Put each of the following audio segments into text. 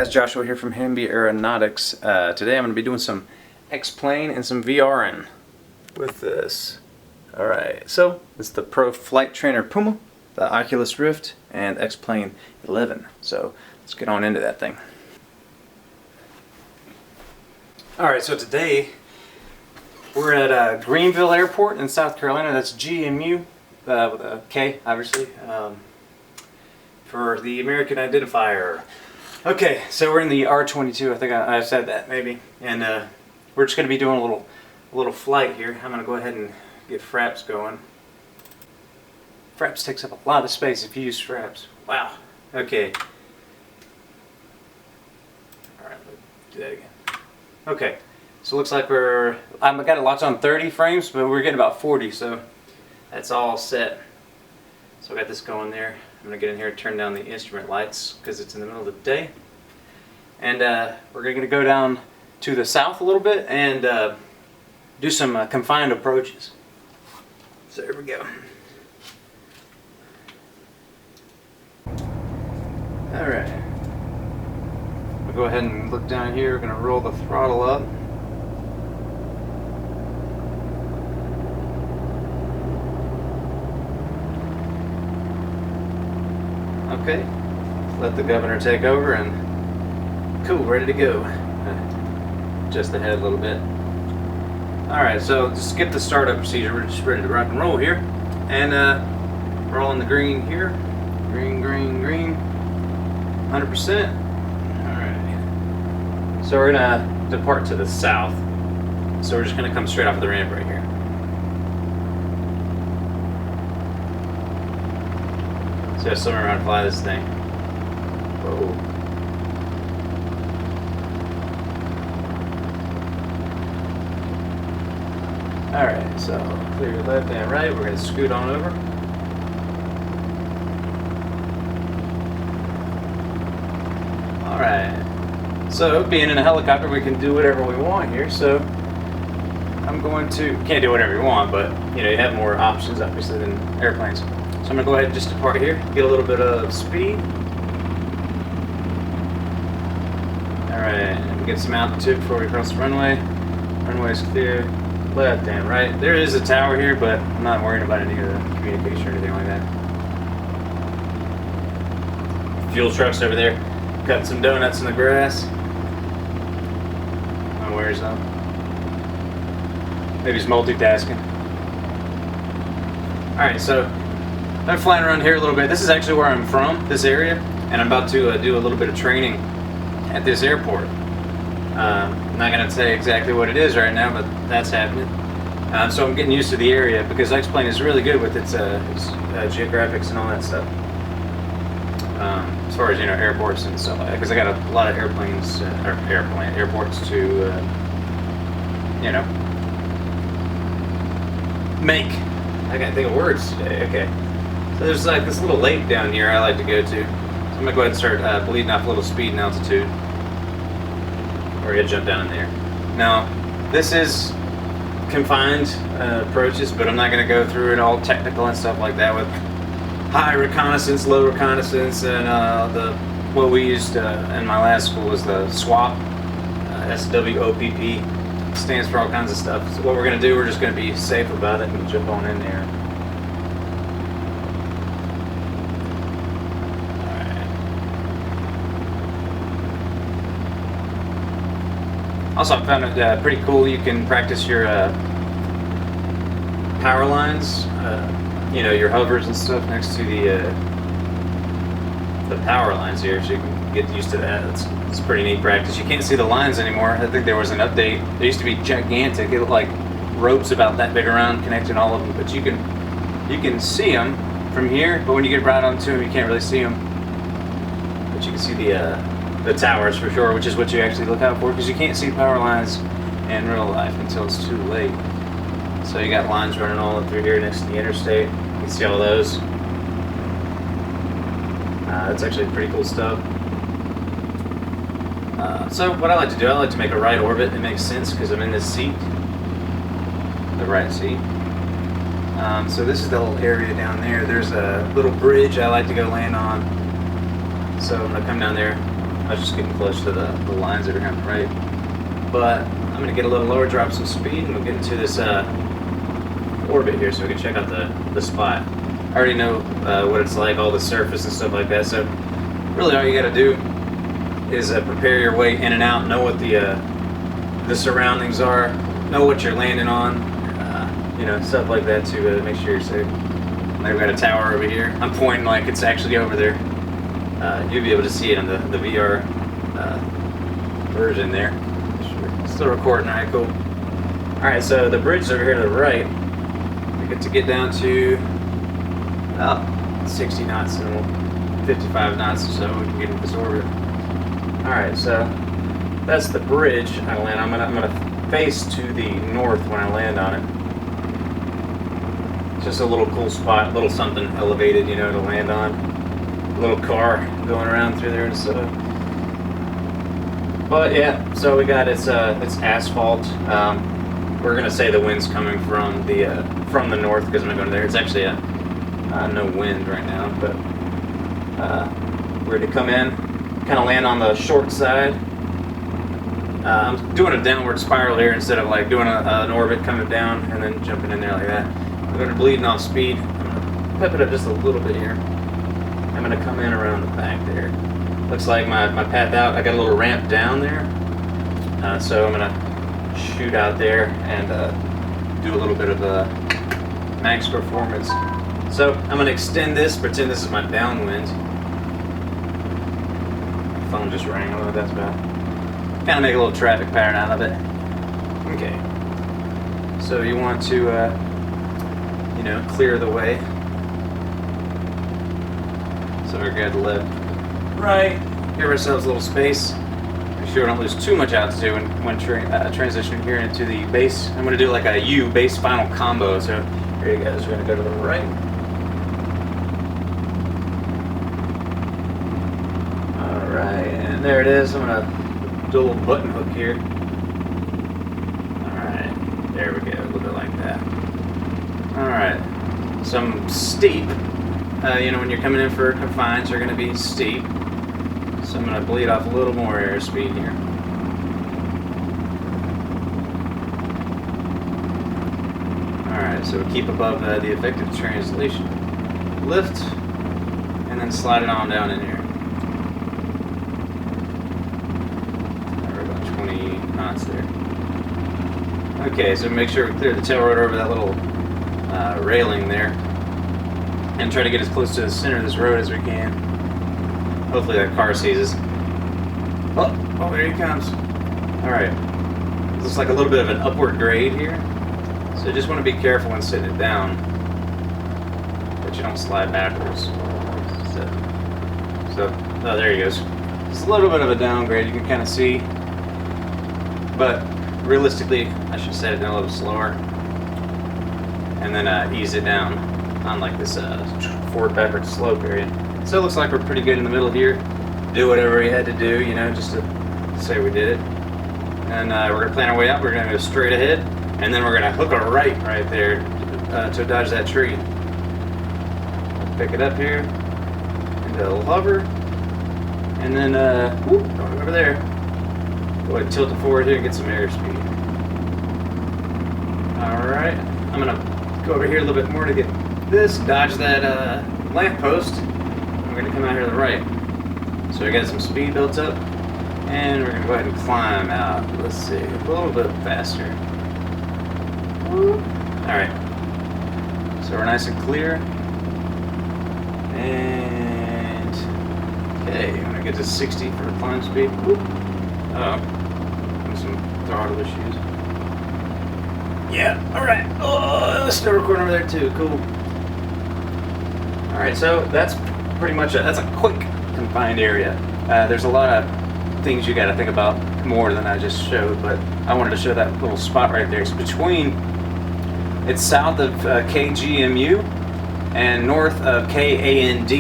guys, Joshua here from Hamby Aeronautics. Today I'm going to be doing some X-plane and some VRing with this. Alright, so it's the Pro Flight Trainer Puma, the Oculus Rift, and X-plane 11. So let's get on into that thing. Alright, so today we're at Greenville Airport in South Carolina. That's GMU, with a K, obviously, for the American identifier. Okay, so we're in the R22. I think I said that maybe, and we're just going to be doing a little flight here. I'm going to go ahead and get fraps going. Fraps takes up a lot of space if you use fraps. Wow. Okay. All right, let's do that again. Okay, so it looks like I've got it locked on 30 frames, but we're getting about 40, so that's all set. So I got this going there. I'm going to get in here and turn down the instrument lights because it's in the middle of the day. And we're going to go down to the south a little bit and do some confined approaches. So here we go. Alright. We'll go ahead and look down here. We're going to roll the throttle up. Okay, let the governor take over and cool, ready to go. Just ahead a little bit. Alright, so just skip the startup procedure. We're just ready to rock and roll here. And we're all in the green here. Green, green, green. 100%. Alright. So we're going to depart to the south. So we're just going to come straight off the ramp right here. So somewhere around to fly this thing. Whoa. Alright, so clear your left and right. We're going to scoot on over. Alright. So being in a helicopter, we can do whatever we want here. So I'm going to, can't do whatever you want, but you know, you have more options obviously than airplanes. So I'm going to go ahead and just depart here, get a little bit of speed. Alright, and we get some altitude before we cross the runway. Runway's clear, left and right. There is a tower here, but I'm not worried about any of the communication or anything like that. Fuel truck's over there, cutting some donuts in the grass. No worries though. Maybe he's multitasking. Alright, so I'm flying around here a little bit. This is actually where I'm from, this area, and I'm about to do a little bit of training at this airport. I'm not going to say exactly what it is right now, but that's happening. So I'm getting used to the area because X-plane is really good with its geographics and all that stuff. As far as, you know, airports and stuff like that, because I got a lot of airports to, you know, make. I can't think of words today. Okay. So there's like this little lake down here I like to go to. So I'm going to go ahead and start bleeding off a little speed and altitude. We're going to jump down in there. Now, this is confined approaches, but I'm not going to go through it all technical and stuff like that with high reconnaissance, low reconnaissance, and what we used in my last school was the SWOP, SWOPP. Stands for all kinds of stuff. So what we're going to do, we're just going to be safe about it and jump on in there. Also, I found it pretty cool. You can practice your power lines, you know, your hovers and stuff next to the power lines here, so you can get used to that. It's pretty neat practice. You can't see the lines anymore. I think there was an update. They used to be gigantic. It looked like ropes about that big around connecting all of them, but you can see them from here. But when you get right onto them, you can't really see them. But you can see the towers for sure, which is what you actually look out for, because you can't see power lines in real life until it's too late. So you got lines running all up through here next to the interstate. You can see all those. That's actually pretty cool stuff. So what I like to do, I like to make a right orbit. It makes sense because I'm in this seat, the right seat. So this is the whole area down there. There's a little bridge I like to go land on. So I'm going to come down there, I was just getting close to the lines that are on the right. But I'm going to get a little lower, drop some speed, and we'll get into this orbit here so we can check out the spot. I already know what it's like, all the surface and stuff like that, so really all you got to do is prepare your way in and out, know what the surroundings are, know what you're landing on, you know, stuff like that to make sure you're safe. We've got a tower over here. I'm pointing like it's actually over there. You'll be able to see it in the VR version there. Sure. Still recording, alright, cool. Alright, so the bridge over here to the right, we get to get down to about 60 knots and 55 knots or so. We can get into this orbit. Alright, so that's the bridge I land. I'm gonna face to the north when I land on it. Just a little cool spot, a little something elevated, you know, to land on. A little car going around through there and stuff. But yeah, so we got it's asphalt. We're gonna say the wind's coming from the north because I'm gonna go there. It's actually no wind right now, but we're to come in, kind of land on the short side. I'm doing a downward spiral here instead of like doing an orbit coming down and then jumping in there like that. I'm going to bleeding off speed. I'm going to pep it up just a little bit here. I'm going to come in around the back there. Looks like my path out, I got a little ramp down there. So I'm going to shoot out there and do a little bit of max performance. So I'm going to extend this, pretend this is my downwind. Phone just rang, I don't know what that's about. Kind of make a little traffic pattern out of it. Okay. So you want to you know, clear the way. So we're good left, right. Give ourselves a little space. Make sure we don't lose too much altitude when transitioning here into the base. I'm going to do like a U base final combo. So here you guys. We're going to go to the right. All right, and there it is. I'm going to do a little button hook here. All right, there we go. A little bit like that. Alright, some steep, you know, when you're coming in for confines, they're going to be steep. So I'm going to bleed off a little more airspeed here. Alright, so we keep above the effective translation. Lift, and then slide it on down in here. We're about 20 knots there. Okay, so make sure we clear the tail rotor over that little railing there and try to get as close to the center of this road as we can. Hopefully that car sees us. Oh, there he comes. Alright. Looks like a little bit of an upward grade here. So you just want to be careful when sitting it down that you don't slide backwards. So oh, there he goes. Just a little bit of a downgrade, you can kind of see. But realistically, I should set it down a little slower. And then ease it down on like this forward backward slope area. So it looks like we're pretty good in the middle here. Do whatever we had to do, you know, just to say we did it. And we're going to plan our way up. We're going to go straight ahead. And then we're going to hook a right there to dodge that tree. Pick it up here. And it'll hover. And then, whoop, going over there. Go ahead and tilt it forward here and get some airspeed. Alright. I'm going to go over here a little bit more to get this, dodge that lamp post. We're going to come out here to the right. So we got some speed built up, and we're going to go ahead and climb out. Let's see, a little bit faster. Alright, so we're nice and clear. And, okay, I'm going to get to 60 for climb speed. Some throttle issues. Yeah, alright. Oh, still recording over there too, cool. Alright, so that's pretty much that's a quick confined area. There's a lot of things you got to think about more than I just showed, but I wanted to show that little spot right there. It's it's south of KGMU and north of KAND,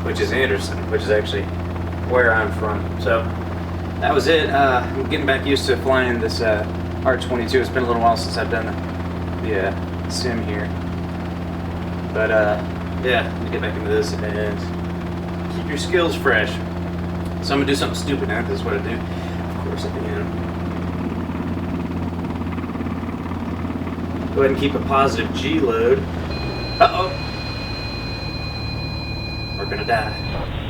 which is Anderson, which is actually where I'm from. So that was it. I'm getting back used to flying this R22. It's been a little while since I've done the sim here. But yeah, get back into this and keep your skills fresh. So I'm gonna do something stupid now, because that's what I do. Of course I can. Go ahead and keep a positive G load. Uh-oh. We're gonna die.